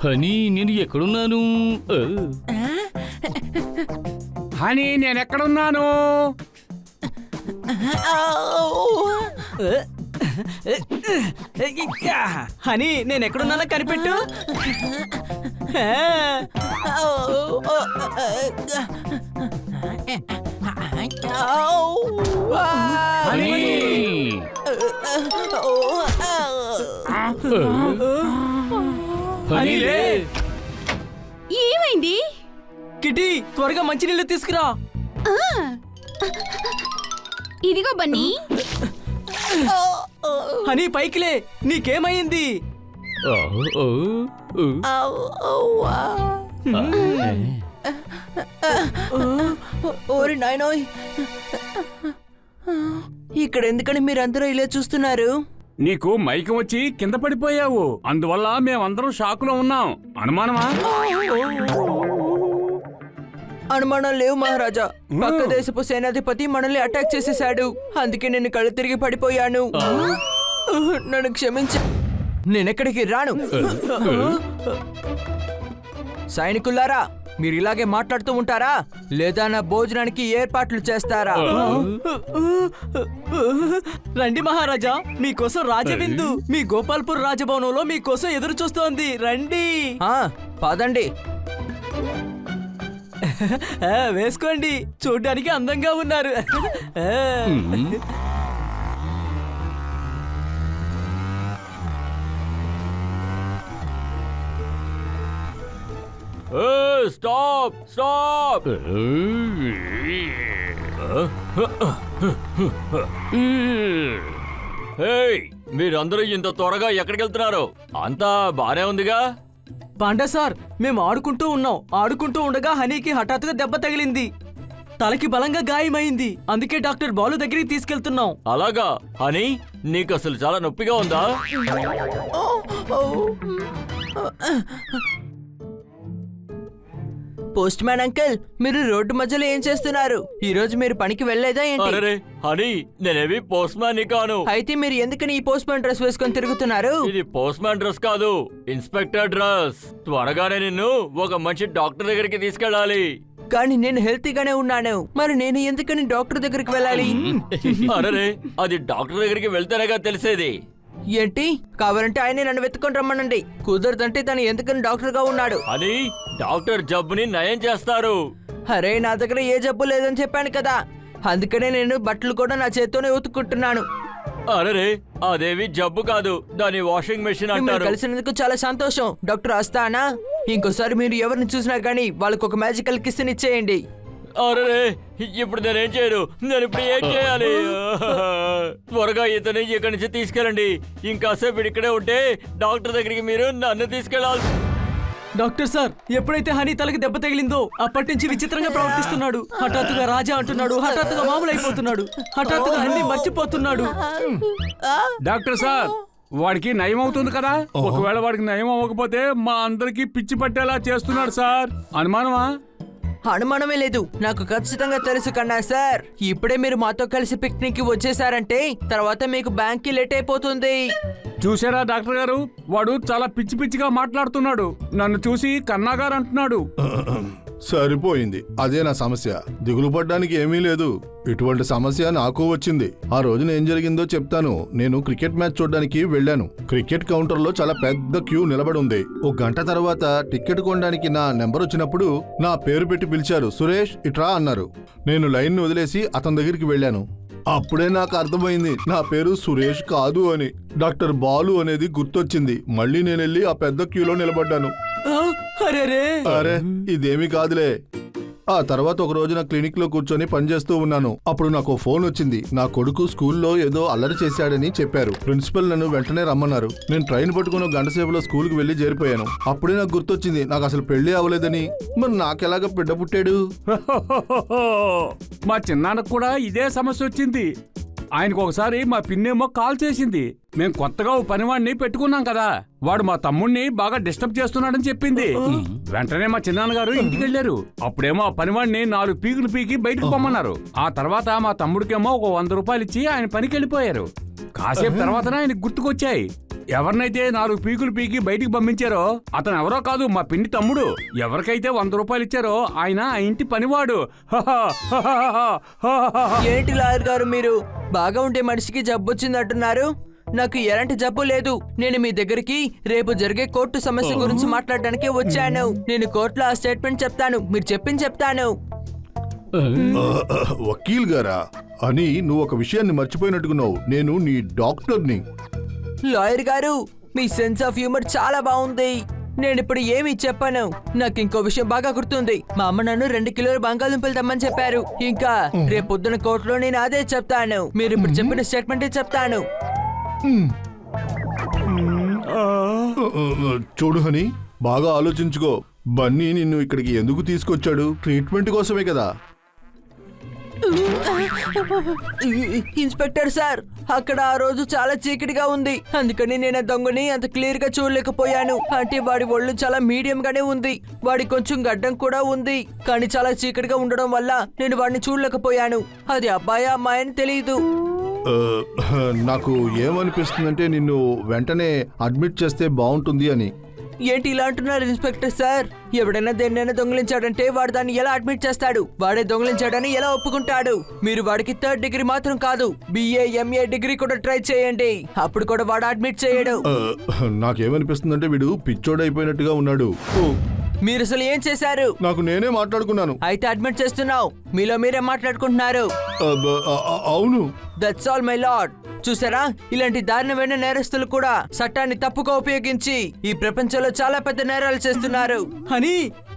Honey నేను ఎక్కడున్నాను? Honey నేనెక్కడున్నాను? Honey నేను ఎక్కడున్నానో కనిపెట్టు. హనీ హనీలే. ఏమైంది? కిటీ త్వరగా మంచినీళ్ళు తీసుకురా. ఇదిగో బన్నీ. హనీ పైకిలే, నీకేమైంది? ఓరి నాయనోయ్, ఇక్కడ ఎందుకని మీరందరూ ఇలా చూస్తున్నారు? నీకు మైకం వచ్చి కింద పడిపోయావు, అందువల్ల మేమందరం షాకులో ఉన్నాం. అనుమానమా? అనుమానం లేవు మహారాజా. పక్క దేశపు సేనాధిపతి మనల్ని అటాక్ చేసేశాడు, అందుకే నేను కళ్ళు తిరిగి పడిపోయాను. నన్ను క్షమించు, నేనెక్కడికి రాను. సైనికులారా, మీరు ఇలాగే మాట్లాడుతూ ఉంటారా లేదా నా భోజనానికి ఏర్పాట్లు చేస్తారా? రండి మహారాజా, మీకోసం రాజవిందు మీ గోపాల్పూర్ రాజభవనంలో మీకోసం ఎదురు చూస్తోంది. రండి. పదండి. వేసుకోండి, చూడ్డానికి అందంగా ఉన్నారు. Stop stop. మీరందరూ ఇంత త్వరగా ఎక్కడికి వెళ్తున్నారు? అంతా బానే ఉందిగా? పాండా సార్, మేము ఆడుకుంటూ ఉండగా హనీకి హఠాత్తుగా దెబ్బ తగిలింది. తలకి బలంగా గాయమైంది, అందుకే డాక్టర్ బాలు దగ్గరికి తీసుకెళ్తున్నాం. అలాగా? హనీ, నీకు అసలు చాలా నొప్పిగా ఉందా? పోస్ట్ మ్యాన్ అంకుల్, మీరు రోడ్డు మధ్యలో ఏం చేస్తున్నారు? ఈ రోజు మీరు పనికి వెళ్ళలేదా ఏంటి? అరే హనీ, నేనేవి పోస్ట్ మ్యాన్ కాను. అయితే మీరు ఎందుకని ఈ పోస్ట్ మ్యాన్ డ్రెస్ వేసుకొని తిరుగుతున్నారు? ఇది పోస్ట్ మ్యాన్ డ్రెస్ కాదు, ఇన్స్పెక్టర్ డ్రెస్. త్వరగానే నిన్ను ఒక మంచి డాక్టర్ దగ్గరికి తీసుకెళ్ళాలి. కానీ నేను హెల్తీగానే ఉన్నాను, మరి నేను ఎందుకని డాక్టర్ దగ్గరికి వెళ్ళాలి? అరే, అది డాక్టర్ దగ్గరికి వెళ్తేనేగా తెలిసేది. ఏంటి? కావాలంటే ఆయనే నన్ను వెతుకొని రమ్మనండి. కుదరదంటే తను ఎందుకని డాక్టర్ గా ఉన్నాడు? అని డాక్టర్ జబ్బుని నయం చేస్తారు. అరే, నా దగ్గర ఏ జబ్బు లేదని చెప్పాను కదా, అందుకనే నేను బట్టలు కూడా నా చేత్తోనే ఉతుక్కుంటున్నాను. అరే, అదేవి జబ్బు కాదు, దాని వాషింగ్ మెషిన్ అంటారు. కలిసినందుకు చాలా సంతోషం డాక్టర్ ఆస్తానా. ఇంకోసారి మీరు ఎవరిని చూసినా గానీ వాళ్ళకు ఒక మ్యాజికల్ కిస్ ఇచ్చేయండి. అరే, ఇప్పుడు నేనేం చేయను? నేను ఇప్పుడు ఏం చేయాలి? త్వరగా ఇతని ఇక్కడి నుంచి తీసుకెళ్ళండి. ఇంకాసేపు ఇక్కడే ఉంటే డాక్టర్ దగ్గరికి మీరు నన్ను తీసుకెళ్ళాలి. డాక్టర్ సార్, ఎప్పుడైతే హనీ తలకి దెబ్బ తగిలిందో అప్పటి నుంచి విచిత్రంగా ప్రవర్తిస్తున్నాడు. హఠాత్తుగా రాజా అంటున్నాడు, హఠాత్తుగా మామూలు అయిపోతున్నాడు, హఠాత్తుగా అన్ని మర్చిపోతున్నాడు. డాక్టర్ సార్, వాడికి నయం అవుతుంది కదా? ఒకవేళ వాడికి నయం అవ్వకపోతే మా అందరికి పిచ్చి పట్టేలా చేస్తున్నాడు సార్. అనుమానమా? అనుమానమే లేదు, నాకు ఖచ్చితంగా తెలుసు కన్నా సార్. ఇప్పుడే మీరు మాతో కలిసి పిక్నిక్ కి వచ్చేసారంటే తర్వాత మీకు బ్యాంక్ కి లేట్ అయిపోతుంది. చూసారా డాక్టర్ గారు, వాడు చాలా పిచ్చి పిచ్చిగా మాట్లాడుతున్నాడు. నన్ను చూసి కన్నాగారు అంటున్నాడు. సరిపోయింది, అదే నా సమస్య. దిగులు పడ్డానికి ఏమీ లేదు, ఇటువంటి సమస్య నాకు వచ్చింది. ఆ రోజున ఏం జరిగిందో చెప్తాను. నేను క్రికెట్ మ్యాచ్ చూడడానికి వెళ్ళాను. క్రికెట్ కౌంటర్ లో చాలా పెద్ద క్యూ నిలబడి ఉంది. ఒక గంట తర్వాత టికెట్ కొనడానికి నా నెంబర్ వచ్చినప్పుడు నా పేరు పెట్టి పిలిచారు. సురేష్ ఇట్రా అన్నారు. నేను లైన్ ని వదిలేసి అతని దగ్గరికి వెళ్ళాను. అప్పుడే నాకు అర్థమైంది నా పేరు సురేష్ కాదు అని. డాక్టర్ బాలు అనేది గుర్తొచ్చింది. మళ్ళీ నేను వెళ్ళి ఆ పెద్ద క్యూలో నిలబడ్డాను. అరే, ఇదేమీ కాదులే. ఆ తర్వాత ఒక రోజు నా క్లినిక్ లో కూర్చొని పనిచేస్తూ ఉన్నాను. అప్పుడు నాకు ఫోన్ వచ్చింది. నా కొడుకు స్కూల్లో ఏదో అల్లరి చేశాడని చెప్పారు. ప్రిన్సిపల్ నన్ను వెంటనే రమ్మన్నారు. నేను ట్రైన్ పట్టుకుని ఒక గంట సేపులో స్కూల్కి వెళ్లి చేరిపోయాను. అప్పుడే నాకు గుర్తొచ్చింది, నాకు అసలు పెళ్లి అవ్వలేదని. మరి నాకెలాగ బిడ్డ పుట్టాడు? మా చిన్నాన్నకు కూడా ఇదే సమస్య వచ్చింది. ఆయనకు ఒకసారి మా పిన్నేమో కాల్ చేసింది. మేం కొత్తగా ఓ పనివాడిని పెట్టుకున్నాం కదా, వాడు మా తమ్ముణ్ణి బాగా డిస్టర్బ్ చేస్తున్నాడని చెప్పింది. వెంటనే మా చిన్నాన్నగారు ఇంటికి వెళ్ళారు. అప్పుడేమో ఆ పనివాడిని 4 పీకులు పీకి బయటకు పొమ్మన్నారు. ఆ తర్వాత మా తమ్ముడికేమో ఒక 100 రూపాయలు ఇచ్చి ఆయన పనికి వెళ్ళిపోయారు. కాసేపు తర్వాతనే ఆయనకు గుర్తుకొచ్చాయి. ఎవరినైతే 4 పీకులు పీకి బయటికి పంపించారో అతను ఎవరో కాదు, మా పిన్ని తమ్ముడు. ఎవరికైతే 100 రూపాయలు ఇచ్చారో ఆయన ఆ ఇంటి పనివాడు. ఏంటి లాయర్ గారు, మీరు బాగా ఉండే మనిషికి జబ్బు వచ్చిందంటున్నారు? నాకు ఎలాంటి జబ్బు లేదు. నేను మీ దగ్గరికి రేపు జరిగే కోర్టు సమస్య గురించి మాట్లాడడానికి వచ్చాను. నేను కోర్టులో ఆ స్టేట్మెంట్ చెప్తాను, మీరు చెప్పింది చెప్తాను. వకీల్ గారా అని నువ్వు ఒక విషయాన్ని మర్చిపోయినట్టుకున్నావు. నేను నీ డాక్టర్ని. లాయర్ గారు, మీ సెన్స్ ఆఫ్ హ్యూమర్ చాలా బాగుంది. నేను ఇప్పుడు ఏమి చెప్పాను. నాకు ఇంకో విషయం బాగా గుర్తుంది. మా అమ్మ నన్ను 2 కిలోల బంగాళదుంపలు తెమ్మని చెప్పారు. ఇంకా రేపు పొద్దున కోర్టులో నేను అదే చెప్తాను. మీరు ఇప్పుడు చెప్పిన స్టేట్మెంటే చెప్తాను. చూడు హని, బాగా ఆలోచించుకో. బన్నీ నిన్ను ఇక్కడికి ఎందుకు తీసుకొచ్చాడు? ట్రీట్మెంట్ కోసమే కదా. ఇన్స్పెక్టర్ సార్, అక్కడ ఆ రోజు చాలా చీకటిగా ఉంది. అందుకని నేను ఆ దొంగని అంత క్లియర్ గా చూడలేకపోయాను. అంటే వాడి ఒళ్ళు చాలా మీడియం గానే ఉంది. వాడి కొంచెం గడ్డం కూడా ఉంది. కానీ చాలా చీకటిగా ఉండడం వల్ల నేను వాడిని చూడలేకపోయాను. అది అబ్బాయి అమ్మాయి అని తెలియదు. నాకు ఏమనిపిస్తుందంటే నిన్ను వెంటనే అడ్మిట్ చేస్తే బాగుంటుంది అని. ఏంటి ఇలా అంటున్నారు ఇన్స్పెక్టర్ సార్? ఎవడైనా దేన్నైనా దొంగిలించాడంటే వాడు దాన్ని ఎలా అడ్మిట్ చేస్తాడు? వాడే దొంగిలించాడని ఎలా ఒప్పుకుంటాడు? మీరు వాడికి 3rd డిగ్రీ మాత్రం కాదు, BA MA డిగ్రీ కూడా ట్రై చేయండి. అప్పుడు కూడా వాడు అడ్మిట్ చేయడు. నాకేమనిపిస్తుందంటే వీడు పిచ్చోడైపోయినట్టుగా ఉన్నాడు. మీరు అసలు ఏం చేశారు? నాకు నేనే మాట్లాడుకున్నాను. అయితే అడ్మిట్ చేస్తున్నావు. మీలో మీరే మాట్లాడుకుంటున్నారు. అవును. That's all my lord. చూసారా, ఇలాంటి దారుణమైన నేరస్తులు కూడా చట్టాన్ని తప్పుగా ఉపయోగించి ఈ ప్రపంచంలో చాలా పెద్ద నేరాలు చేస్తున్నారు. హనీ,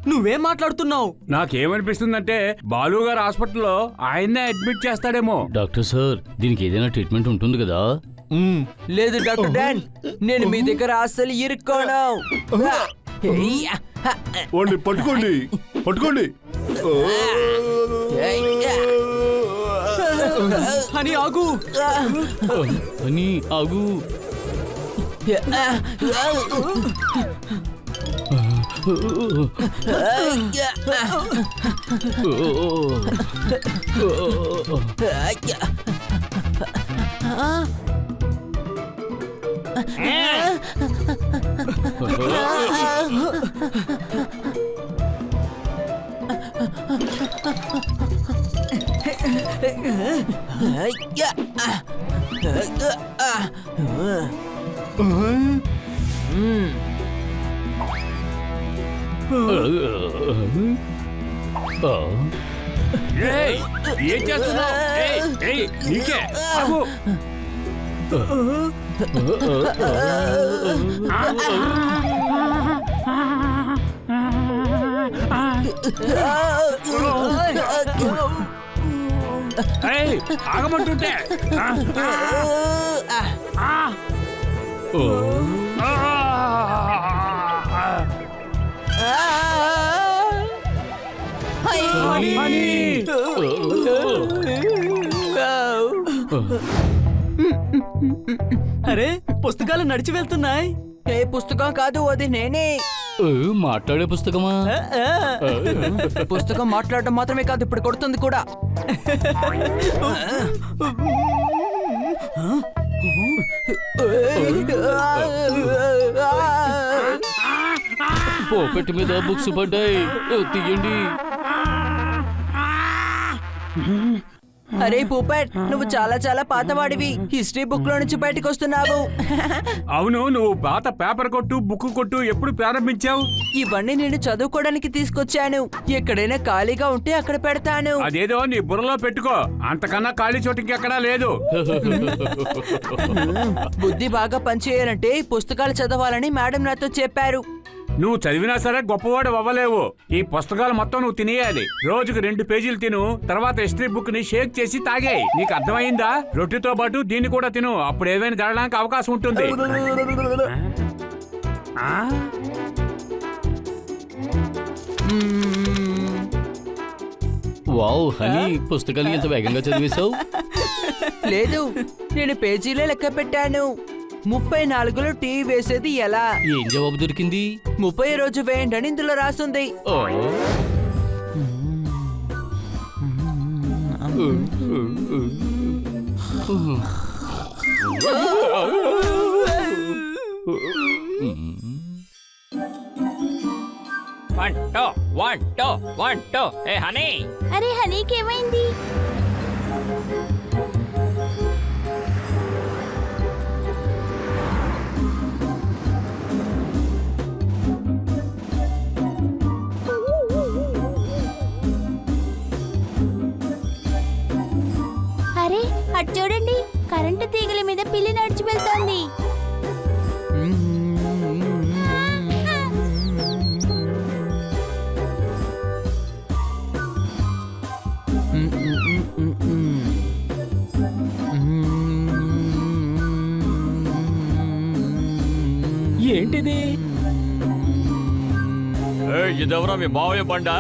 నువ్వేం మాట్లాడుతున్నావు? నాకేమనిపిస్తుందంటే బాలు గారు హాస్పిటల్లో ఆయన్నే అడ్మిట్ చేస్తాడేమో. డాక్టర్ సార్, దీనికి ఏదైనా ట్రీట్మెంట్ ఉంటుంది కదా? లేదు డాక్టర్ డాన్, నేను మీ దగ్గర అస్సలు ఇరుక్కోను. వాడిని పట్టుకోండి, పట్టుకోండి. హనీ ఆగు. అని ఆగు. ఏయ్, ఏం చేస్తున్నావ్? ఏయ్, ఏయ్, నీకే ఆగు. ఏయ్, ఆగమంటుంటే. అరే, పుస్తకాలు నడిచి వెళ్తున్నాయి. ఏ పుస్తకం కాదు, అది నేనే. మాట్లాడే పుస్తకమా? పుస్తకం మాట్లాడటం మాత్రమే కాదు, ఇప్పుడు కొడుతుంది కూడా. పోపెట్టి మీద బుక్స్ పడ్డాయి, తీయండి. అరే పూపట్, నువ్వు చాలా చాలా పాతవాడివి. హిస్టరీ బుక్ లో నుంచి బయటకు వస్తున్నావు. అవును, నువ్వు పాత పేపర్ కొట్టు, బుక్ కొట్టు ఎప్పుడు ప్రారంభించావు? ఇవన్నీ నేను చదువుకోవడానికి తీసుకొచ్చాను. ఎక్కడైనా ఖాళీగా ఉంటే అక్కడ పెడతాను. అదేదో నీ బుర్రలో పెట్టుకో, అంతకన్నా ఖాళీ చోటు ఇంకెక్కడా లేదు. బుద్ధి బాగా పనిచేయాలంటే పుస్తకాలు చదవాలని మేడం నాతో చెప్పారు. నువ్వు చదివినా సరే గొప్పవాడు అవ్వలేవు. ఈ పుస్తకాలు మొత్తం నువ్వు తినేయాలి. రోజుకు 2 పేజీలు తిను, తర్వాత హిస్టరీ బుక్ ని షేక్ చేసి తాగేయి. నీకు అర్థమైందా? రొట్టెతో పాటు దీన్ని కూడా తిను, అప్పుడు ఏదైనా జరగడానికి అవకాశం ఉంటుంది. వావ్ హనీ పుస్తకాలు ఎంత వేగంగా చదివేశావు. లేదు, నేను పేజీలే లెక్క పెట్టాను. 34లో టీ వేసేది ఎలా? ఏం జవాబు దొరికింది? 30 రోజు వేయండి అని ఇందులో రాసుంది. ఓ. వన్ టూ ఏ హనీ అరే హనీకి ఏమైంది? అరే అటు చూడండి, కరెంటు తీగల మీద పిల్లి నడిచి వెళ్తోంది. ఏంటిది? ఇదెవరా మీ మావయ్య బండా?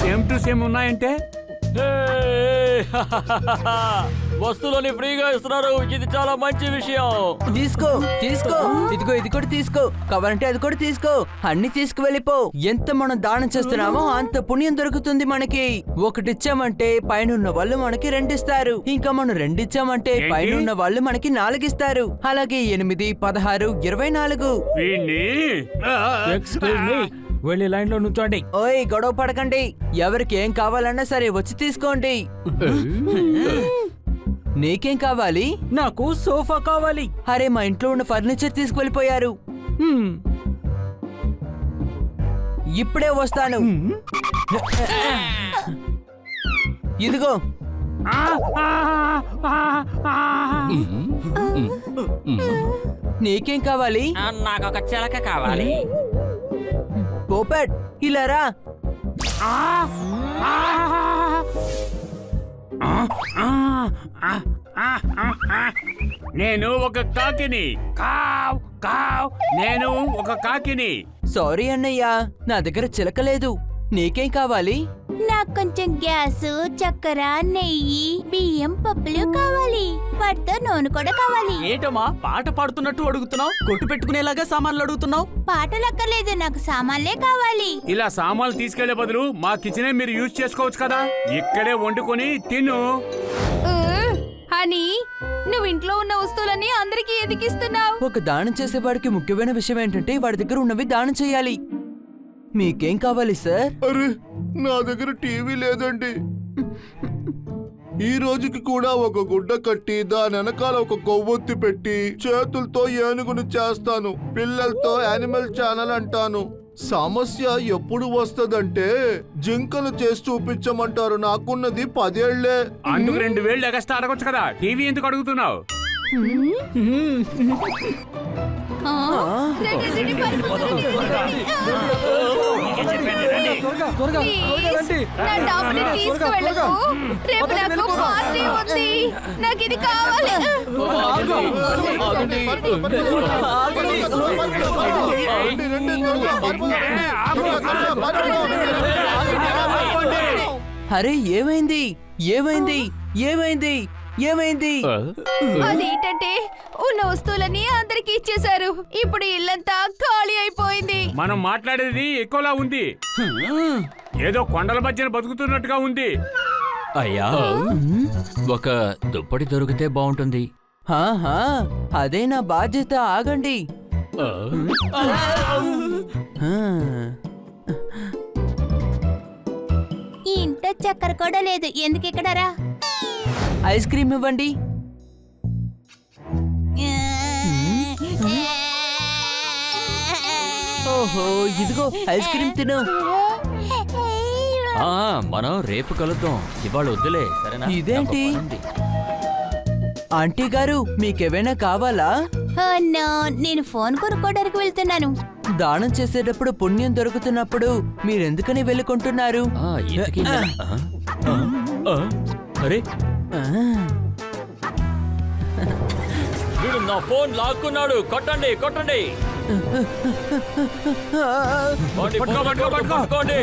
సేమ్ టు సేమ్ ఉన్నాయంటే వస్తువులని ఫ్రీగా ఇస్తున్నారు. ఇది చాలా మంచి విషయం. తీసుకో తీసుకో, ఇదిగో ఇది కూడా తీసుకో, కావాలంటే అది కూడా తీసుకో, అన్ని తీసుకువెళ్ళిపో. ఎంత మనం దానం చేస్తున్నామో అంత పుణ్యం దొరుకుతుంది మనకి. ఒకటిచ్చామంటే పైన వాళ్ళు మనకి 2 ఇస్తారు. ఇంకా మనం 2 ఇచ్చామంటే పైన వాళ్ళు మనకి 4 ఇస్తారు. అలాగే 8, 16, 24. ఎక్స్క్యూజ్ మీ, వెళ్ళి లైన్ లో నుంచోండి. ఓయ్ గొడవ పడకండి, ఎవరికి ఏం కావాలన్నా సరే వచ్చి తీసుకోండి. నీకేం కావాలి? నాకు సోఫా కావాలి. అరే మా ఇంట్లో ఉన్న ఫర్నిచర్ తీసుకువెళ్ళిపోయారు. ఇప్పుడే వస్తాను. ఇదిగో. నీకేం కావాలి? నాకు ఒక చిలక కావాలి. పోపెట్ ఇలా రా. నేను ఒక కాకిని. కావ్ కావ్, నేను ఒక కాకిని. సారీ అన్నయ్య, నా దగ్గర చిలక లేదు. నీకేం కావాలి? నాకు కొంచెం గ్యాస్, చక్కెర, నెయ్యి, బియ్యం, పప్పులు కావాలి. వాటితో నూనె కూడా కావాలి. ఏంటమ్మా పాట పాడుతున్నట్టు అడుగుతున్నావు? కొట్టు పెట్టుకునేలాగా సామాన్లు అడుగుతున్నావు? పాటలు అక్కర్లేదు, నాకు సామాన్లే కావాలి. ఇలా సామాన్లు తీసుకెళ్లే బదులు మా కిచెనే మీరు యూజ్ చేసుకోవచ్చు కదా. ఇక్కడే వండుకొని తిను. హనీ, నువ్వు ఇంట్లో ఉన్న వస్తువులన్నీ అందరికీ ఎదికిస్తున్నావు. ఒక దానం చేసేవాడికి ముఖ్యమైన విషయం ఏంటంటే వాడి దగ్గర ఉన్నవి దానం చేయాలి. మీకేం కావాలి సార్? అరే నా దగ్గర టీవీ లేదండి. ఈ రోజుకి కూడా ఒక గుడ్డ కట్టి దాని వెనకాల ఒక కొవ్వొత్తి పెట్టి చేతులతో ఏనుగును చేస్తాను, పిల్లలతో యానిమల్ ఛానల్ అంటాను. సమస్య ఎప్పుడు వస్తదంటే జింకను చేసి చూపించమంటారు. నాకున్నది 10 ఏళ్లే. అందుకు 2 వేళ్ళు ఎగస్ట్రా అడగొచ్చు కదా. టీవీ ఎందుకు అడుగుతున్నావు? నా డబ్బుని తీసుకువెళ్ళకు. రేపు నాకు పార్టీ ఉంది. నాకు ఇది కావాలి. అరే ఏమైంది? ఏమైంది? ఏమైంది? ఏమైంది? అదేంటంటే ఉన్న వస్తువులన్నీ అందరికి ఇచ్చేశారు. ఇప్పుడు ఇల్లంతా ఖాళీ అయిపోయింది. మనం మాట్లాడేది ఎక్కువలా ఉంది. ఏదో కొండల మధ్యన బతుకుతున్నట్టుగా ఉంది. అయ్యా, ఒక దుప్పటి దొరికితే బాగుంటుంది. ఆహా, అదే నా బాధ్యత. ఆగండి. ఈ ఇంట్లో చక్కెర కూడా లేదు. ఎందుకు ఇక్కడ రా? ఐస్ క్రీమ్ ఇవ్వండి. ఓహో, ఇదిగో ఐస్ క్రీమ్ తిను. ఆ, మనం రేపు కలుద్దాం, ఇవాళ వద్దులే సరేనా? ఇదేంటి? నాకు పని ఉంది. ఆంటీ గారు మీకేమైనా కావాలా? ఓ నో, నేను ఫోన్ కొనుక్కోవడానికి వెళ్తున్నాను. దానం చేసేటప్పుడు పుణ్యం దొరుకుతున్నప్పుడు మీరెందుకని వెళ్ళుకుంటున్నారు? ఆ, ఇంతకీ నేను- ఆ, అరే వీడు నా ఫోన్ లాక్కున్నాడు, కొట్టండి కొట్టండి. పోండి, పోండి, పట్టుకోండి.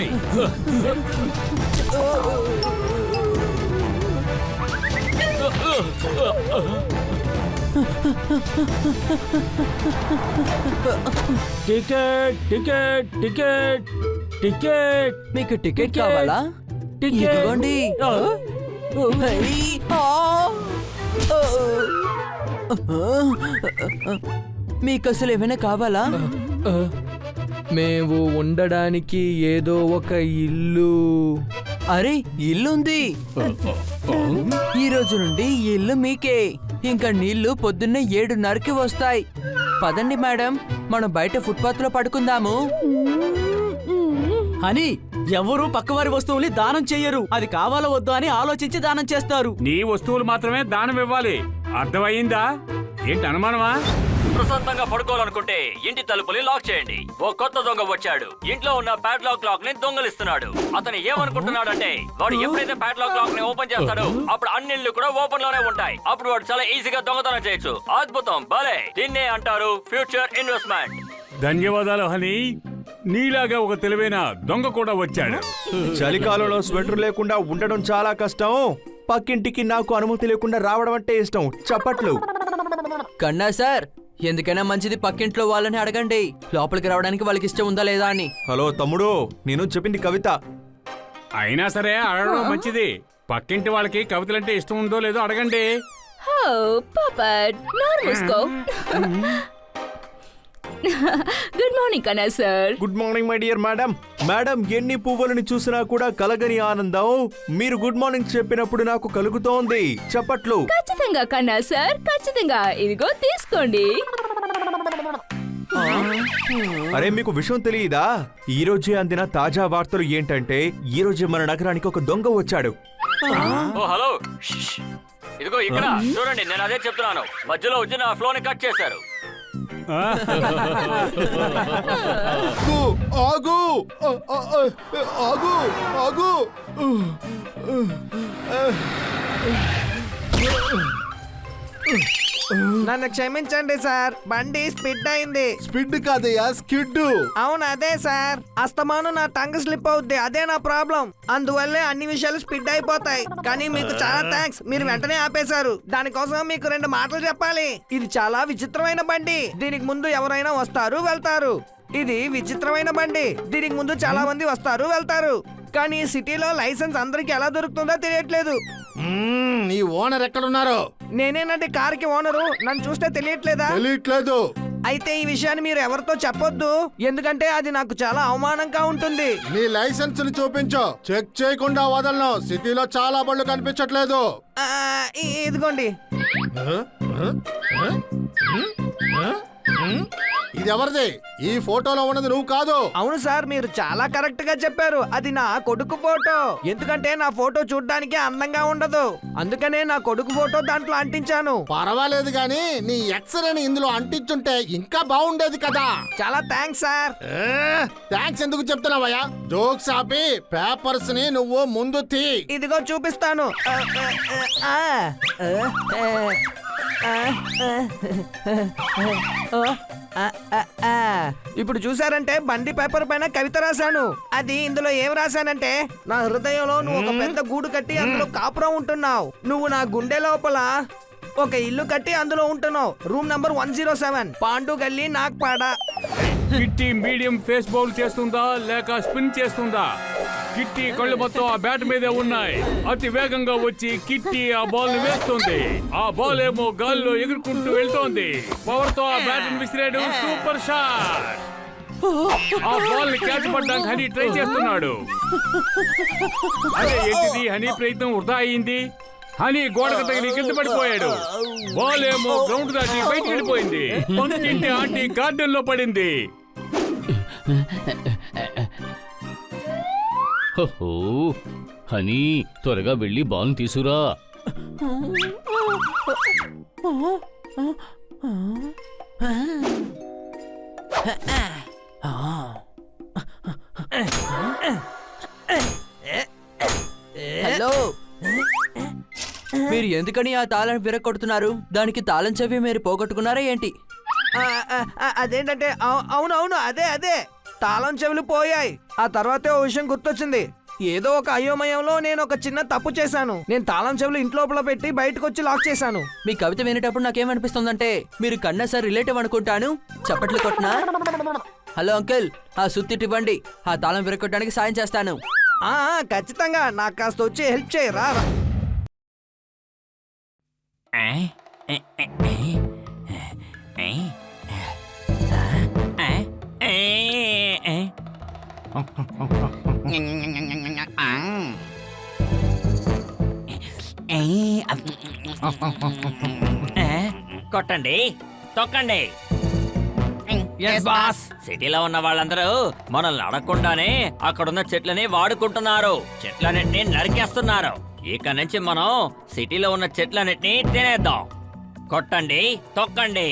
టికెట్ టికెట్ టికెట్ టికెట్ మీకు టికెట్ కావాలా? ఇదిగోండి. మీకు అసలు ఏమైనా కావాలా? మేము ఉండడానికి ఏదో ఒక ఇల్లు. అరే, ఇల్లుంది. ఈ రోజు నుండి ఈ ఇల్లు మీకే. ఇంకా నీళ్లు పొద్దున్నే 7:30కి వస్తాయి. పదండి మేడం, మనం బయట ఫుట్పాత్ లో పడుకుందాము. అని ఎవరు పక్కవారి వస్తువుల్ని దానం చెయ్యరు. అది కావాలో వద్దు అని ఆలోచించి దానం చేస్తారు. నీ వస్తువులు మాత్రమే దానం ఇవ్వాలి. అర్థమయ్యిందా? ఏంటి అనుమానమా? ప్రశాంతంగా పడుకోవాలనుకుంటే ఇంటి తలుపుని లాక్ చేయండి. ఓ కొత్త దొంగ వచ్చాడు, ఇంట్లో ఉన్న ప్యాడ్లాక్ లాక్ ని దొంగలిస్తున్నాడు. అతను ఏమనుకుంటున్నాడంటే వాడు ఎప్పుడైతే ప్యాడ్లాక్ లాక్ ని ఓపెన్ చేస్తాడో అప్పుడు అన్ని ఇళ్ళు కూడా ఓపెన్ లోనే ఉంటాయి. అప్పుడు వాడు చాలా ఈజీగా దొంగతనం చేయొచ్చు. అద్భుతం, భలే! దీన్నే అంటారు ఫ్యూచర్ ఇన్వెస్ట్మెంట్. ధన్యవాదాలు హనీ. నీలాగా ఒక తెలివైన దొంగ కూడా వచ్చాడు. చలికాలంలో స్వెటర్ లేకుండా ఉండడం చాలా కష్టం. పక్కింటికి నాకు అనుమతి లేకుండా రావడం అంటే ఇష్టం. చప్పట్లు. కన్నా సార్, ఎందుకైనా మంచిది పక్కింట్లో వాళ్ళని అడగండి లోపలికి రావడానికి వాళ్ళకి ఇష్టం ఉందా లేదా అని. హలో తమ్ముడు, నేను చెప్పింది కవిత. అయినా సరే అడగడం మంచిది. పక్కింటి వాళ్ళకి కవితలంటే ఇష్టం ఉందో లేదో అడగండి. గుడ్ మార్నింగ్ కన్నా sir. Good morning my dear madam. Madam, ఎన్ని పువ్వులను చూసినా కూడా కలగని ఆనందం మీరు గుడ్ మార్నింగ్ చెప్పినప్పుడు నాకు కలుగుతోంది. చప్పట్లు. ఖచ్చితంగా కన్నా సార్, ఖచ్చితంగా. ఇదిగో తీసుకోండి. అరే, మీకు విషయం తెలియదా? ఈ రోజే అందిన తాజా వార్తలు ఏంటంటే ఈ రోజే మన నగరానికి ఒక దొంగ వచ్చాడు. ఓ హలో, ఇదిగో ఇక్కడ చూడండి, నేను అదే చెప్తున్నాను. మధ్యలో వచ్చి నా ఫ్లో ని కట్ చేశారు. ఆగు ఆగు ఆగు. నన్ను క్షమించండి సార్, బండి స్పిడ్ అయింది. స్పిడ్ కాదయ్యా, స్కిడ్. అవును అదే సార్, అస్తమాను నా టంగ్ స్లిప్ అవుద్ది, అదే నా ప్రాబ్లం. అందువల్లే అన్ని విషయాలు స్పిడ్ అయిపోతాయి. కానీ మీకు చాలా థ్యాంక్స్, మీరు వెంటనే ఆపేశారు. దానికోసం మీకు 2 మాటలు చెప్పాలి. ఇది చాలా విచిత్రమైన బండి. దీనికి ముందు ఎవరైనా వస్తారు వెళ్తారు. ఇది విచిత్రమైన బండి. దీనికి ముందు చాలా మంది వస్తారు వెళ్తారు. కానీ సిటీలో లైసెన్స్ అందరికి ఎలా దొరుకుతుందో తెలియట్లేదు. నీ ఓనర్ ఎక్కడున్నారు? నేనేనండి కార్కి ఓనరు. నన్ను చూస్తే తెలియట్లేదా? తెలియట్లేదు. అయితే ఈ విషయాన్ని మీరు ఎవరితో చెప్పొద్దు, ఎందుకంటే అది నాకు చాలా అవమానంగా ఉంటుంది. నీ లైసెన్స్ ని చూపించు. చెక్ చేయకుండా వదలను. సిటీలో చాలా బళ్ళు కనిపించట్లేదు. ఇదిగోండి. ఇది ఎవరిది? ఈ ఫోటోలో ఉన్నది నువ్వు కాదు. అవును సార్, మీరు చాలా కరెక్ట్ గా చెప్పారు. అది నా కొడుకు ఫోటో. ఎందుకంటే నా ఫోటో చూడ్డానికి అందంగా ఉండదు, అందుకనే నా కొడుకు ఫోటో దాంట్లో అంటించాను. పర్వాలేదు గాని నీ ఎక్స్రేని ఇందులో అంటించుంటే ఇంకా బాగుండేది కదా. చాలా థ్యాంక్స్ సార్. థ్యాంక్స్ ఎందుకు చెప్తున్నావయ్యా? జోక్స్ ఆపి పేపర్స్ ని నువ్వు ముందు తీ. ఇదిగో చూపిస్తాను. ఇప్పుడు చూసారంటే బండి పేపర్ పైన కవిత రాశాను. అది ఇందులో ఏం రాశానంటే, నా హృదయంలో నువ్వు ఒక పెద్ద గూడు కట్టి అందులో కాపురం ఉంటున్నావు. నువ్వు నా గుండె లోపల ఒక ఇల్లు కట్టి అందులో ఉంటున్నావు. రూమ్ నంబర్ 107, పాండు గల్లీ, నాగ్పాడా. కిట్టి మీడియం ఫేస్ బౌల్ చేస్తుందా లేక స్పిన్ చేస్తుందా? కిట్టి కళ్ళు మొత్తం ఆ బ్యాట్ మీదే ఉన్నాయి. అతి వేగంగా వచ్చి కిట్టి ఆ బాల్ ని వేస్తుంది. ఆ బాల్ ఏమో గాల్లో ఎగురుకుంటూ వెళ్తోంది. పవర్ తో ఆ బ్యాట్ ని విసిరాడు. Super shot. ఆ బాల్ ని క్యాచ్ పడ్డానికి హనీ ట్రై చేస్తున్నాడు. అదే ఏంటిది? హనీ ప్రయత్నం వృధా అయింది. అని గోడకు తగిలి కింద పడిపోయాడు. బాల్ ఏమో గ్రౌండ్ దాటి బయటికి వెళ్ళిపోయింది. పక్కింటి ఆంటీ గార్డెన్ లో పడింది. ఓహో హనీ త్వరగా వెళ్ళి బాల్ తీసురా. హలో, మీరు ఎందుకని ఆ తాళం విరగొడుతున్నారు? దానికి తాళం చెవి మీరు పోగొట్టుకున్నారా ఏంటి? అదేంటంటే అవును అదే తాళం చెవులు పోయాయి. ఆ తర్వాతే ఓ విషయం గుర్తొచ్చింది. ఏదో ఒక అయోమయంలో నేను ఒక చిన్న తప్పు చేశాను. నేను తాళం చెవులు ఇంట్లోపల పెట్టి బయటకు వచ్చి లాక్ చేశాను. మీ కవిత వినేటప్పుడు నాకేమనిపిస్తుందంటే మీరు కన్నా సార్ రిలేటివ్ అనుకుంటాను. చప్పట్లు కొట్టినా. హలో అంకుల్, ఆ సుత్తిటివ్వండి. ఆ తాళం విరగొట్టడానికి సాయం చేస్తాను. ఖచ్చితంగా నాకు కాస్త వచ్చి హెల్ప్ చేయరా. కొట్టండి, తొక్కండి. సిటీలో ఉన్న వాళ్ళందరూ మనల్ని అడగకుండానే అక్కడున్న చెట్లని వాడుకుంటున్నారు. చెట్లన్నిటిని నరికేస్తున్నారు. ఇక నుంచి మనం సిటీలో ఉన్న చెట్లన్నిటిని తినేద్దాం. కొట్టండి, తొక్కండి.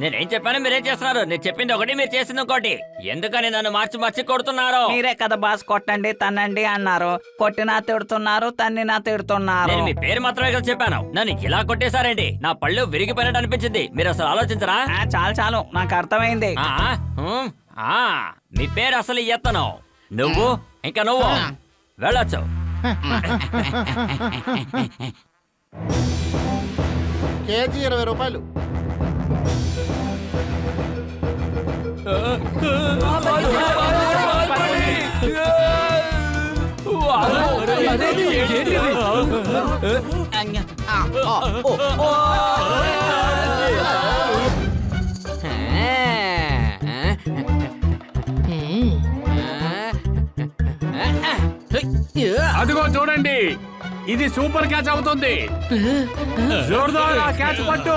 నేనేం చెప్పాను మీరేం చేస్తున్నారు? నేను చెప్పింది ఒకటి, మీరు చేసింది ఇంకోటి. ఎందుకని నన్ను మార్చి కొడుతున్నారు? మీరే కదా బాస్ కొట్టండి తన్నండి అన్నారు. కొట్టినా తిడుతున్నారు, తన్నినా తిడుతున్నారు. నేను మీ పేరు మాత్రమే కదా చెప్పాను. నన్ను ఇలా కొట్టేశారండి. నా పళ్ళు విరిగిపోయినట్టు అనిపించింది. మీరు అసలు ఆలోచించరా? చాలు నాకు అర్థమైంది. మీ పేరు అసలు ఎత్తను. నువ్వు ఇంకా నువ్వు వెళ్ళొచ్చు. కేజీ 20 రూపాయలు. అదిగో చూడండి, ఇది సూపర్ క్యాచ్ అవుతుంది. జోర్దార్ క్యాచ్ పట్టు.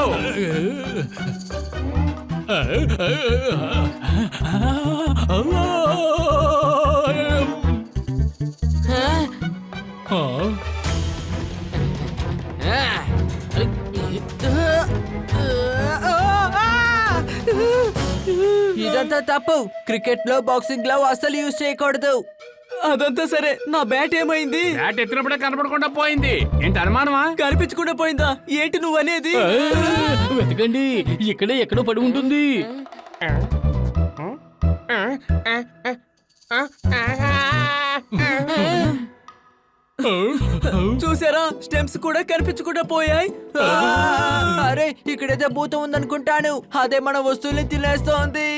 ఇదంతా తప్పు. క్రికెట్ లో, బాక్సింగ్ లో అస్సలు యూజ్ చేయకూడదు. అదంతా సరే, నా బ్యాట్ ఏమైంది? బ్యాట్ ఎత్తినప్పుడే కనపడకుండా పోయింది. ఏంటి అనుమానమా? కనిపించకుండా పోయిందా? ఏంటి నువ్వు అనేది? వెతకండి, ఇక్కడే ఎక్కడో పడి ఉంటుంది. చూసారా, స్టెమ్స్ కూడా కనిపించకుండా పోయాయి. అరే, ఇక్కడైతే భూతం ఉందనుకుంటాను. అదే మన వస్తువుల్ని తినేస్తోంది.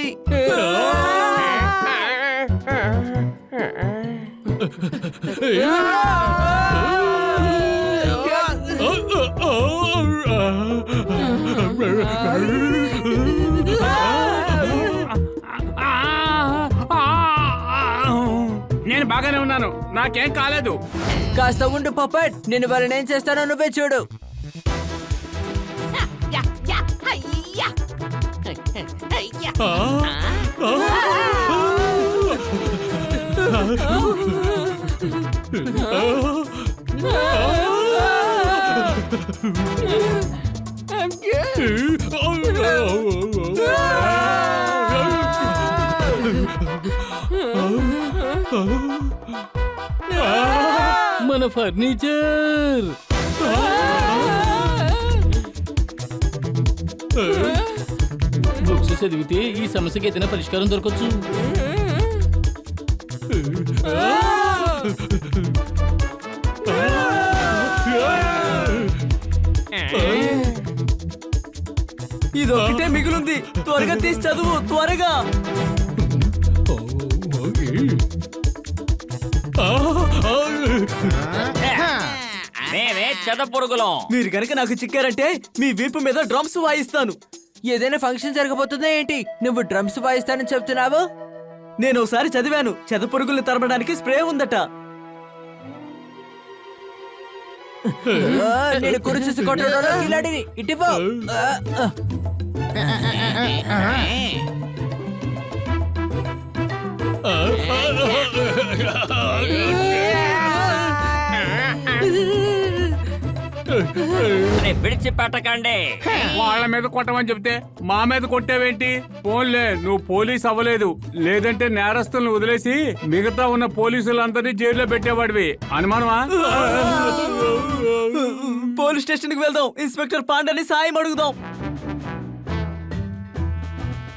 నేను బాగానే ఉన్నాను, నాకేం కాలేదు. కాస్త ఉండు పప్పట్, నేను వాళ్ళని ఏం చేస్తానో నువ్వే చూడు. మన ఫర్నిచర్. బుక్స్ చదివితే ఈ సమస్యకి ఏదైనా పరిష్కారం దొరకచ్చు. ఇది ఒకటే మిగులుంది. త్వరగా తీసి చదువు, త్వరగా. మేమే చెద పురుగులం. మీరు కనుక నాకు చిక్కారంటే మీ వీపు మీద డ్రమ్స్ వాయిస్తాను. ఏదైనా ఫంక్షన్ జరగబోతుందా ఏంటి? నువ్వు డ్రమ్స్ వాయిస్తానని చెప్తున్నావు. నేను ఒకసారి చదివాను, చెదపురుగుల్ని తరమడానికి స్ప్రే ఉందట. నేను కురు చూసి కొట్టడంలో కిలాడిని ఇటిపో. విడిచిపెట్టకండి. వాళ్ళ మీద కొట్టమని చెప్తే మా మీద కొట్టేవేంటి? పోన్లే, నువ్వు పోలీస్ అవ్వలేదు, లేదంటే నేరస్తులను వదిలేసి మిగతా ఉన్న పోలీసులందరినీ జైల్లో పెట్టేవాడివి. అనుమానమా? పోలీస్ స్టేషన్ కి వెళ్దాం, ఇన్స్పెక్టర్ పాండాని సాయం అడుగుదాం.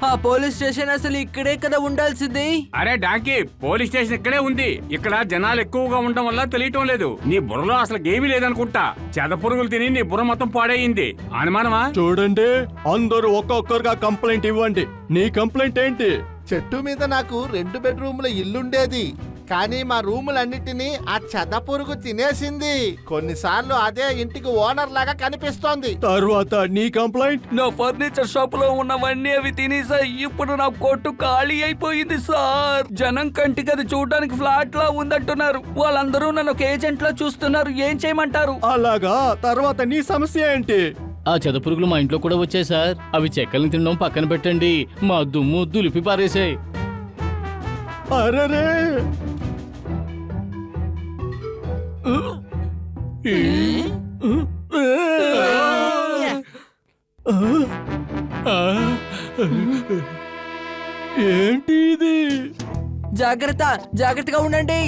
ఆ పోలీస్ స్టేషన్ అసలు ఇక్కడే కదా ఉండాల్సింది. అరే డాంకీ, పోలీస్ స్టేషన్ ఇక్కడే ఉంది. ఇక్కడ జనాలు ఎక్కువగా ఉండడం వల్ల తెలియటం లేదు. నీ బుర్రలో అసలు ఏమీ లేదనుకుంటా. చెదపురుగులు తిని నీ బుర్ర మొత్తం పాడయింది. అనుమానమా? చూడండి, అందరూ ఒక్కొక్కరుగా కంప్లైంట్ ఇవ్వండి. నీ కంప్లైంట్ ఏంటి? చెట్టు మీద నాకు 2 బెడ్రూమ్ల ఇల్లుండేది, కానీ మా రూములన్నిటినీ ఆ చెదపురుగు తినేసింది. కొన్నిసార్లు అదే ఇంటికి ఓనర్ లాగా కనిపిస్తోంది. తర్వాత నీ కంప్లైంట్? నా ఫర్నిచర్ షాప్ లో ఉన్నవన్నీ అవి తినేసాయి. ఇప్పుడు నా కొట్టు ఖాళీ అయిపోయింది సార్. జనం కంటికి అది చూడడానికి ఫ్లాట్ లా ఉందంటున్నారు. వాళ్ళందరూ నన్ను ఒక ఏజెంట్ లా చూస్తున్నారు. ఏం చేయమంటారు? అలాగా, తర్వాత నీ సమస్య ఏంటి? ఆ చెదపురుగులు మా ఇంట్లో కూడా వచ్చాయి సార్. అవి చెక్కల్ని తినడం పక్కన పెట్టండి, మా దుమ్ము దులిపి పారేసాయి. అరెరే, ఏంటి ఇది? జాగ్రత్తగా ఉండండి.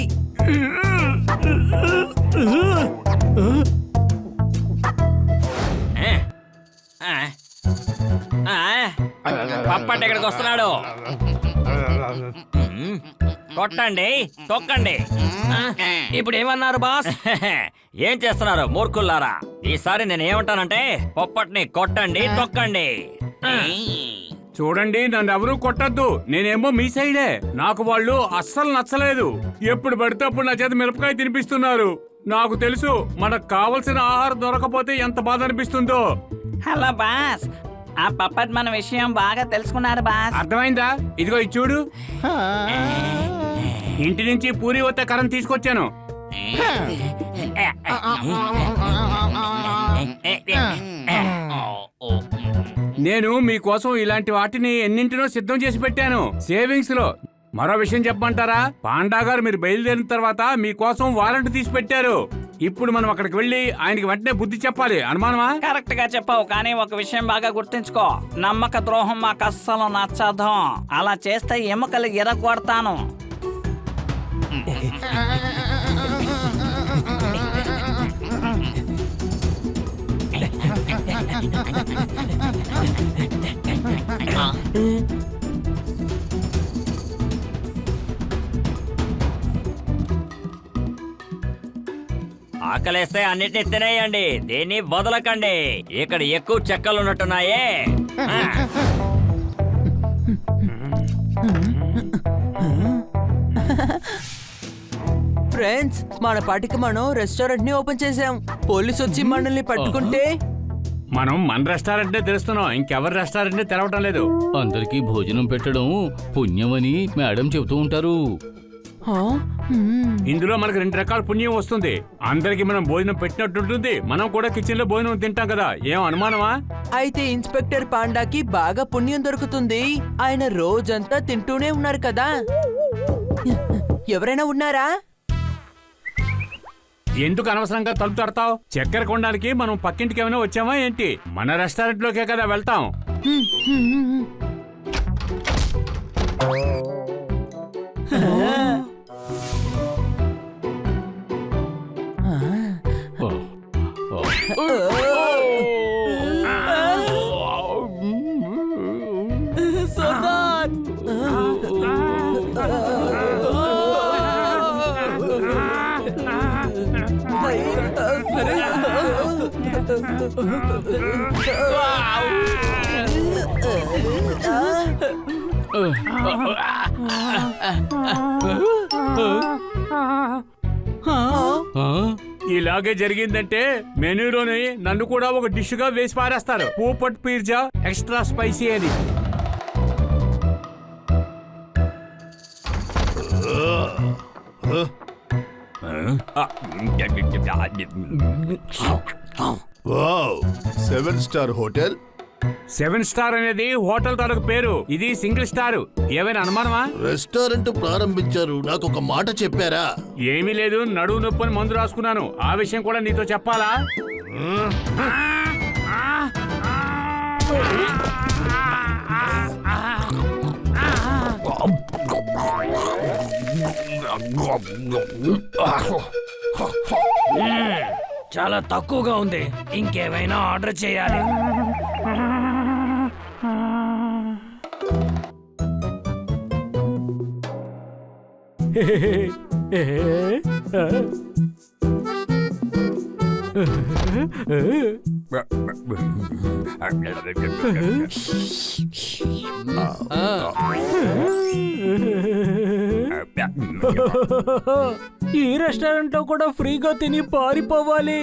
పప్పంటే ఇక్కడికి వస్తున్నాడు. కొట్టండి, తొక్కండి. ఇప్పుడు ఏమన్నారు బాస్? ఏం చేస్తున్నారు మూర్ఖుల్లారా? ఈసారి నేను ఏమంటానంటే పొప్పటిని కొట్టండి, తొక్కండి. చూడండి, నన్ను ఎవరూ కొట్టద్దు. నేనేమో మీ సైడే. నాకు వాళ్ళు అస్సలు నచ్చలేదు. ఎప్పుడు పడితే అప్పుడు నా చేత మిరపకాయ తినిపిస్తున్నారు. నాకు తెలుసు మనకు కావలసిన ఆహారం దొరకపోతే ఎంత బాధ అనిపిస్తుందో. హలో బాస్, ఆ పప్పట్ మన విషయం బాగా తెలుసుకున్నారు బాస్. అర్థమైందా? ఇదిగో ఇది చూడు. ఇంటి నుంచి పూరి వస్తే కరం తీసుకొచ్చాను. నేను మీకోసం ఇలాంటి వాటిని ఎన్నింటినో సిద్ధం చేసి పెట్టాను సేవింగ్స్ లో. మరో విషయం చెప్పమంటారా? పాండా గారు మీరు బయలుదేరిన తర్వాత మీకోసం వారెంట్ తీసి పెట్టారు. ఇప్పుడు మనం అక్కడికి వెళ్ళి ఆయనకి వెంటనే బుద్ధి చెప్పాలి. అనుమానమా? కరెక్ట్ గా చెప్పావు, కానీ ఒక విషయం బాగా గుర్తుంచుకో. నమ్మక ద్రోహం మాకు అస్సలు నచ్చదు. అలా చేస్తే ఎముకలు ఎరగొడతాను. ఆకలేస్తే అన్నిటిని తినేయండి, దేన్ని వదలకండి. ఇక్కడ ఎక్కువ చెక్కలు ఉన్నట్టున్నాయే. ఫ్రెండ్స్, మన పాటికి మనం రెస్టారెంట్ ని ఓపెన్ చేసాం. పోలీసు వచ్చి మనల్ని పట్టుకుంటే మనం మన రెస్టారెంట్ తెలుస్తున్నాం, ఇంకెవరి రెస్టారెంట్ తెరవటం లేదు. అందరికీ భోజనం పెట్టడం పుణ్యమని మేడం చెబుతూ ఉంటారు. ఇందులో మనకు 2 రకాల పుణ్యం వస్తుంది. అందరికి మనం భోజనం పెట్టినట్టుంటుంది, మనం కూడా కిచెన్ లో భోజనం తింటాం కదా. ఏం అనుమానమా? అయితే ఇన్స్పెక్టర్ పాండాకి బాగా పుణ్యం దొరుకుతుంది. ఆయన రోజంతా తింటూనే ఉన్నారు కదా. ఎవరైనా ఉన్నారా? ఎందుకు అనవసరంగా తలుపు తడతావు? చక్కెర కొనడానికి మనం పక్కింటికి ఏమైనా వచ్చామా ఏంటి? మన రెస్టారెంట్ లోకే కదా వెళ్తాం. ఇలాగే జరిగిందంటే మెనూలోని నన్ను కూడా ఒక డిష్ గా వేసి పారేస్తారు. పూపట్ పిజ్జా ఎక్స్ట్రా స్పైసీ అని. Wow seven star hotel. 7 స్టార్ అనేది హోటల్ తాలూకు పేరు. ఇది సింగిల్ స్టార్. ఏమైనా అనుమానమా? రెస్టారెంట్ ప్రారంభించారు, నాకు ఒక మాట చెప్పారా? ఏమీ లేదు, నడువు నొప్పని మందు రాసుకున్నాను. ఆ విషయం కూడా నీతో చెప్పాలా? చాలా తక్కువగా ఉంది, ఇంకేమైనా ఆర్డర్ చేయాలి. ఈ రెస్టారెంట్ లో కూడా ఫ్రీగా తిని పారిపోవాలి.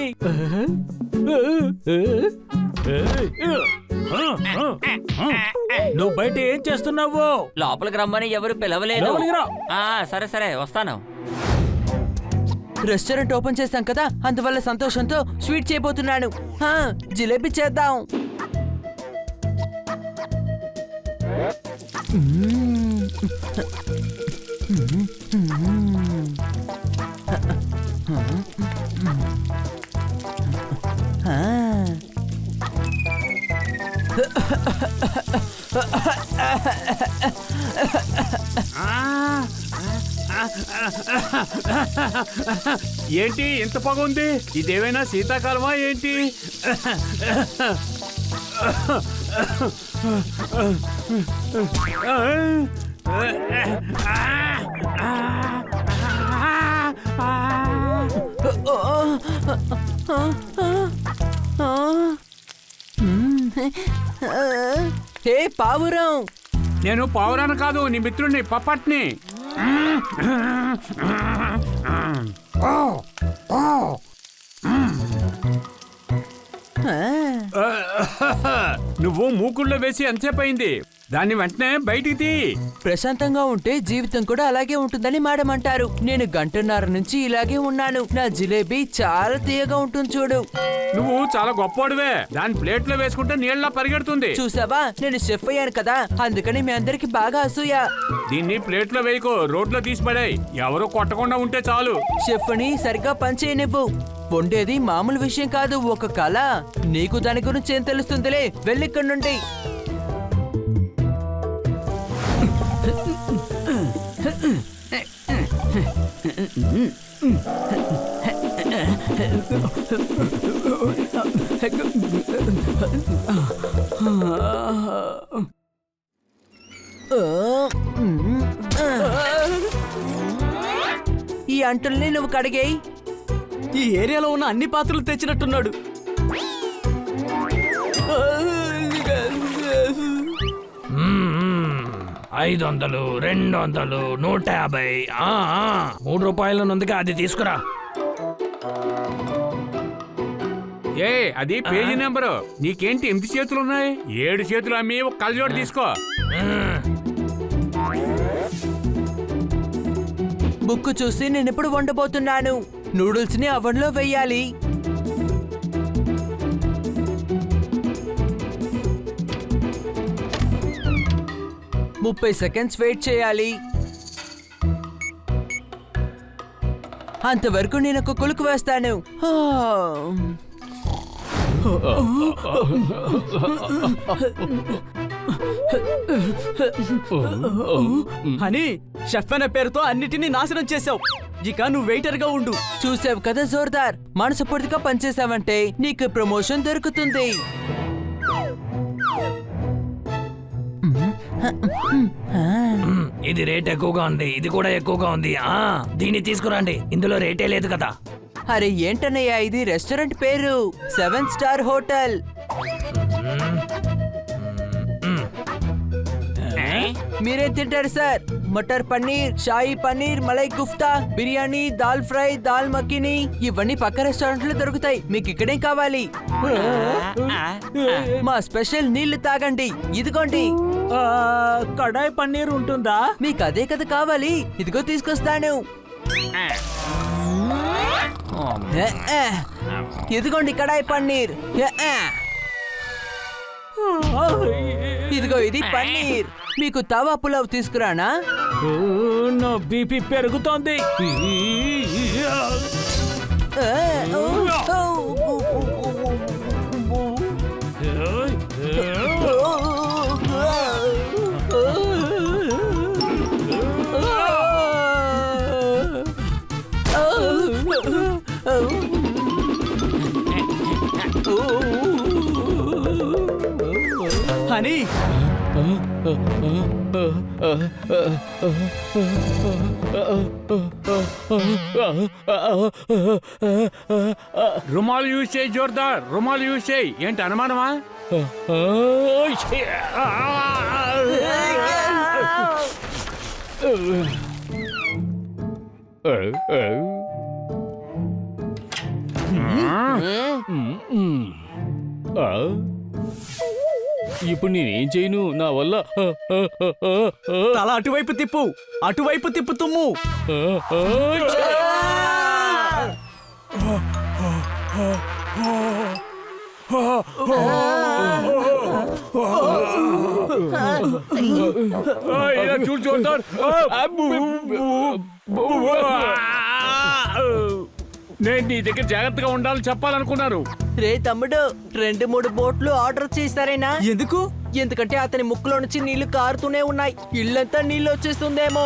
నువ్వు బయట ఏం చేస్తున్నావు? లోపలికి రమ్మని ఎవరు పిలవలేదు. లోపలికి రా. సరే సరే వస్తాను. రెస్టారెంట్ ఓపెన్ చేస్తాం కదా, అందువల్ల సంతోషంతో స్వీట్ చేయబోతున్నాను. జిలేబీ చేద్దాం. ఏంటి ఇంత పొగ ఉంది? ఇదేమైనా శీతాకాలమా ఏంటి? హే పావురం, నేను పావురాను కాదు, నీ మిత్రుడిని, పప్పట్ని. నువ్వు మూకుళ్ళో వేసి ఎంతసేపు అయింది? దాన్ని వెంటనే బయటికి తీ. ప్రశాంతంగా ఉంటే జీవితం కూడా అలాగే ఉంటుందని మేడం అంటారు. నేను గంటన్నర నుంచి ఇలాగే ఉన్నాను. నా జిలేబీ చాలా తీయగా ఉంటుంది చూడు. నువ్వు చాలా గొప్పవాడివే. దాని ప్లేట్ లో వేసుకుంటే నీళ్ళ పరిగెడుతుంది. చూసావా, నేను షెఫ్ అయ్యాను కదా, అందుకని మీ అందరికి బాగా అసూయ. దీన్ని ప్లేట్ లో వేయకో, రోడ్లో తీసి పడేయ్. ఎవరు కొట్టకుండా ఉంటే చాలు. షెఫ్ ని సరిగ్గా పనిచేయనివ్వు. వండేది మామూలు విషయం కాదు, ఒక కళ. నీకు దాని గురించి ఏం తెలుస్తుందిలే, వెళ్ళిక్కడి నుండి. ఈ అంటుల్ని నువ్వు కడిగేయి. ఈ ఏరియాలో ఉన్న అన్ని పాత్రలు తెచ్చినట్టున్నాడు. 500, 200, 150. 3 రూపాయల నుందిగా అది తీసుకురా. ఏ అది పేజీ నెంబరు. నీకేంటి ఎన్ని చేతులు ఉన్నాయి? 7 చేతులు అమ్మి ఒక కళ్ళజోడు తీసుకో. బుక్ చూసి నేను ఎప్పుడు వండబోతున్నాను. నూడిల్స్ ని అవన్లో వెయ్యాలి. ముప్పై సెకండ్స్ వెయిట్ చేయాలి. అంతవరకు నేను ఒక కొలుకు వేస్తాను. అని షెఫ్ అనే పేరుతో అన్నిటినీ నాశనం చేసావు. ఇక నువ్వు వెయిటర్ గా ఉండు. చూసావు కదా జోర్దార్, మనస్ఫూర్తిగా పనిచేసావంటే నీకు ప్రమోషన్ దొరుకుతుంది. ఇది రేట్ ఎక్కువగా ఉంది, ఇది కూడా ఎక్కువగా ఉంది. దీన్ని తీసుకురండి, ఇందులో రేటే లేదు కదా. అరే ఏంటన్నయ్యా, ఇది రెస్టారెంట్ పేరు 7 స్టార్ హోటల్. మీరేం తింటారు సార్? మటర్ పన్నీర్, షాహీ పన్నీర్, మలై కుఫ్తా, బిర్యానీ, దాల్ ఫ్రై, దాల్ మఖిని ఇవన్నీ పక్క రెస్టారెంట్ లో దొరుకుతాయి. మీకు ఇక్కడేం కావాలి? మా స్పెషల్ నీళ్లు తాగండి. ఇదిగోండి. కడాయి పన్నీర్ ఉంటుందా? మీకు అదే కదా కావాలి. ఇదిగో తీసుకొస్తాను. ఇదిగోండి కడాయి పన్నీర్. ఇదిగో ఇది పన్నీర్. మీకు తవా పులావ్ తీసుకురానా? నా బీపీ పెరుగుతోంది. హనీ, రుమాలు యూజ్ చేయి జోర్దార్, రుమాలు యూజ్ చేయి. ఏంటి అనుమానమా? ఇప్పుడు నేనేం చేయను? నా వల్ల తల అటువైపు తిప్పు, అటువైపు తిప్పు తుమ్ము. చూడు జోర్దార్, నేను నీ దగ్గర జాగ్రత్తగా ఉండాలని చెప్పాలనుకున్నారు. రే తమ్ముడు, 2-3 బోట్లు ఆర్డర్ చేస్తారేనా? ఎందుకు? ఎందుకంటే అతని ముక్కులో నుంచి నీళ్లు కారుతూనే ఉన్నాయి. ఇల్లంతా నీళ్లు వచ్చేస్తుందేమో.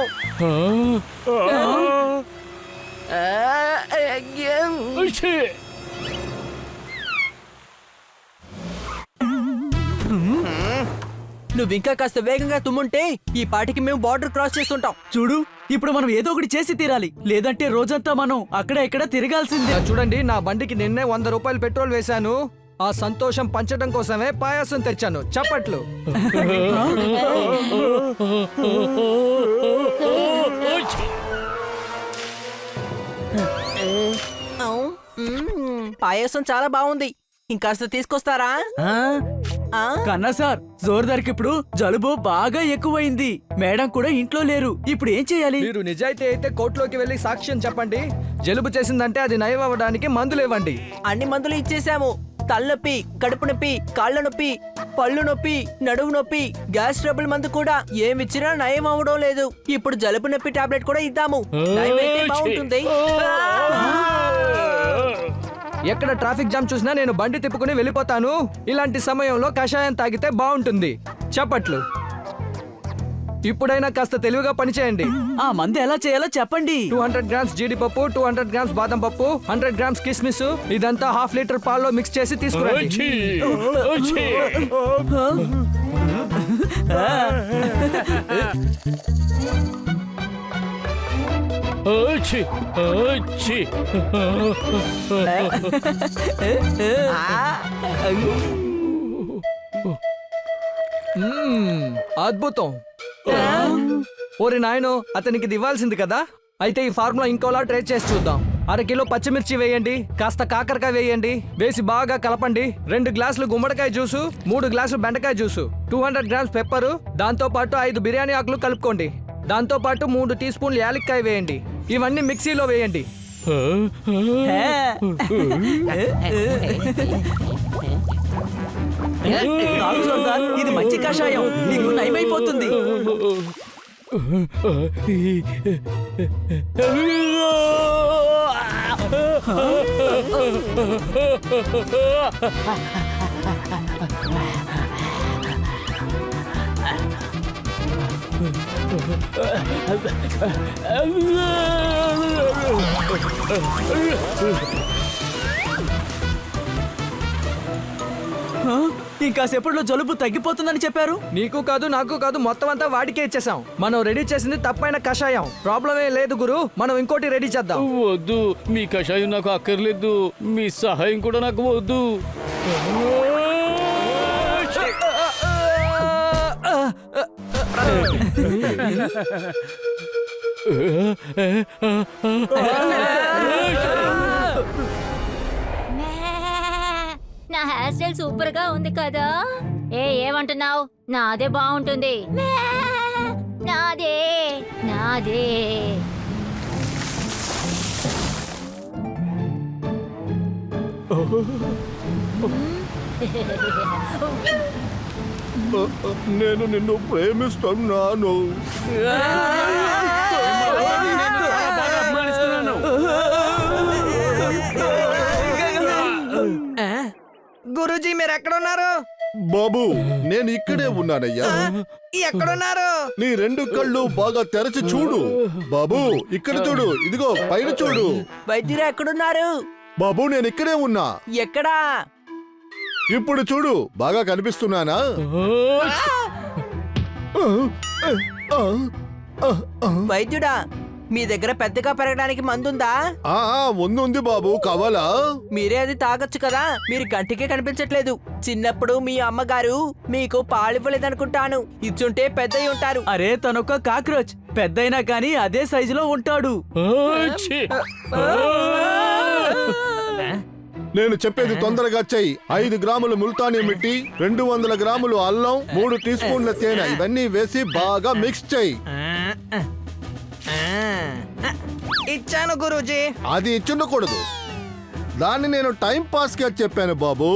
నువ్వు ఇంకా కాస్త వేగంగా తుమ్ముంటే ఈ పాటికి మేము బార్డర్ క్రాస్ చేస్తుంటాం. చూడు, ఇప్పుడు మనం ఏదో ఒకటి చేసి తీరాలి, లేదంటే రోజంతా మనం అక్కడ ఇక్కడ తిరగాల్సిందే. చూడండి, నా బండికి నిన్నే 100 రూపాయలు పెట్రోల్ వేశాను. ఆ సంతోషం పంచడం కోసమే పాయాసం తెచ్చాను. చప్పట్లు. పాయసం చాలా బాగుంది. ఇంకాస్త తీసుకొస్తారా? కన్నా సార్, జోర్దార్కి ఇప్పుడు జలుబు బాగా ఎక్కువైంది. మేడం కూడా ఇంట్లో లేరు. ఇప్పుడు ఏం చేయాలి? మీరు నిజాయితీ అయితే కోర్టులోకి వెళ్లి సాక్ష్యం చెప్పండి. జలుబు చేసిందంటే అది నయం అవ్వడానికి మందులు ఇవ్వండి. అన్ని మందులు ఇచ్చేసాము. తలనొప్పి, కడుపు నొప్పి, కాళ్ళ నొప్పి, పళ్ళు నొప్పి, నడువు నొప్పి, గ్యాస్ ట్రబుల్ మందు కూడా ఏమిచ్చినా నయం అవ్వడం లేదు. ఇప్పుడు జలుబు నొప్పి టాబ్లెట్ కూడా ఇద్దాము. నయమైతే బాగుంటుంది. ఎక్కడ ట్రాఫిక్ జామ్ చూసినా నేను బండి తిప్పుకుని వెళ్ళిపోతాను. ఇలాంటి సమయంలో కషాయం తాగితే బాగుంటుంది. చప్పట్లు. ఇప్పుడైనా కాస్త తెలివిగా పనిచేయండి. ఆ మందు ఎలా చేయాలో చెప్పండి. 200 గ్రామ్స్ జీడిపప్పు, 200 గ్రామ్స్ బాదం పప్పు, 100 గ్రామ్స్ కిస్మిస్, ఇదంతా 1/2 లీటర్ పాల్లో మిక్స్ చేసి తీసుకురండి. అద్భుతం. ఓరి నాయనో, అతనికి ఇది ఇవ్వాల్సింది కదా. అయితే ఈ ఫార్ములా ఇంకోలా ట్రై చేసి చూద్దాం. 1/2 కిలో పచ్చిమిర్చి వేయండి, కాస్త కాకరకాయ వేయండి, వేసి బాగా కలపండి. 2 గ్లాసులు గుమ్మడికాయ జ్యూసు, 3 గ్లాసులు బెండకాయ జ్యూసు, 200 గ్రామ్స్ పెప్పరు, దాంతో పాటు 5 బిర్యానీ ఆకులు కలుపుకోండి. దాంతో పాటు 3 టీ స్పూన్లు యాలక్కాయ వేయండి. ఇవన్నీ మిక్సీలో వేయండి. ఇది మంచి కషాయం, నీకు నయమైపోతుంది. ఇంకాసేపట్లో జలుబు తగ్గిపోతుందని చెప్పారు. నీకు కాదు, నాకు కాదు, మొత్తం అంతా వాడికే ఇచ్చేసాం. మనం రెడీ చేసింది తప్పైన కషాయం. ప్రాబ్లమే లేదు గురు, మనం ఇంకోటి రెడీ చేద్దాం. వద్దు, మీ కషాయం నాకు అక్కర్లేదు. మీ సహాయం కూడా నాకు వద్దు. నా హెయిర్ స్టైల్ సూపర్ గా ఉంది కదా. ఏమంటున్నావు? నాదే బాగుంటుంది. నాదే నాదే. నేను నిన్ను ప్రేమిస్తున్నాను. గురూజీ మీరు ఎక్కడున్నారు? బాబు నేను ఇక్కడే ఉన్నానయ్యా. ఎక్కడున్నారు? నీ రెండు కళ్ళు బాగా తెరచి చూడు బాబు. ఇక్కడ చూడు, ఇదిగో పైన చూడు. వైద్యురా ఎక్కడున్నారు? బాబు నేను ఇక్కడే ఉన్నా. ఎక్కడా? ఇప్పుడు చూడు, బాగా కనిపిస్తున్నానా? వైద్యుడా మీ దగ్గర పెద్దగా పెరగడానికి మందుందా? ఉంది బాబు, కావాలా? మీరే అది తాగొచ్చు కదా. మీరు కంటికే కనిపించట్లేదు. చిన్నప్పుడు మీ అమ్మగారు మీకు పాలివ్వలేదనుకుంటాను. ఇచ్చుంటే పెద్దయి ఉంటారు. అరే తనొక కాక్రోచ్, పెద్దయినా కానీ అదే సైజులో ఉంటాడు. నేను చెప్పేది తొందరగా చెయ్యి. 5 గ్రాములు ముల్తానీ మిట్టి, 200 గ్రాములు అల్లం, 3 టీ స్పూన్ల తేనె, ఇవన్నీ వేసి బాగా మిక్స్ చెయ్యి. ఇచ్చాను గురూజీ. అది ఇచ్చుండకూడదు. దాన్ని నేను టైం పాస్ గా చెప్పాను బాబు.